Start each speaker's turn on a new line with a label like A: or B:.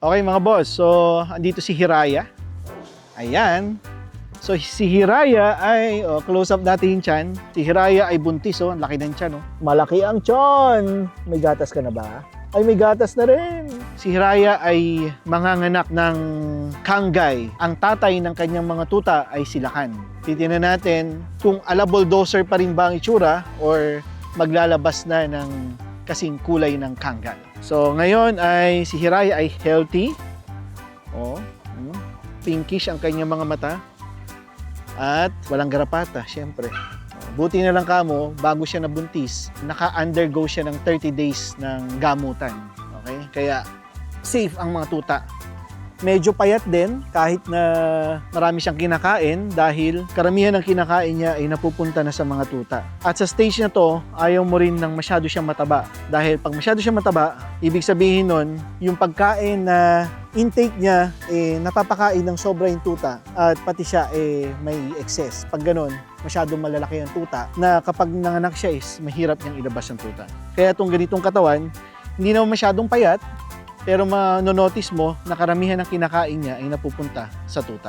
A: Okay mga boss, so andito si Hiraya. Ayan. So si Hiraya ay, close up natin yung tiyan. Si Hiraya ay buntis, ang laki ng tiyan. Malaki ang tiyan. May gatas ka na ba? Ay, may gatas na rin. Si Hiraya ay manganganak ng Kanggay. Ang tatay ng kanyang mga tuta ay Silakan. Titingnan natin kung ala bulldozer pa rin ba ang itsura or maglalabas na ng kasing kulay ng Kanggay. So ngayon ay si Hiraya ay healthy. Pinkish ang kanyang mga mata. At walang garapata, syempre. Buti na lang kamo, bago siya nabuntis, naka-undergo siya ng 30 days ng gamutan. Okay? Kaya safe ang mga tuta. Medyo payat din kahit na marami siyang kinakain dahil karamihan ng kinakain niya ay napupunta na sa mga tuta. At sa stage na to, ayaw mo rin ng masyado siyang mataba. Dahil pag masyado siyang mataba, ibig sabihin nun, yung pagkain na intake niya, napapakain ng sobra yung tuta at pati siya may excess. Pag ganun, masyadong malalaki ang tuta na kapag nanganak siya is mahirap niyang ilabas ang tuta. Kaya itong ganitong katawan, hindi naman masyadong payat, pero manonotice mo na karamihan ng kinakain niya ay napupunta sa tuta.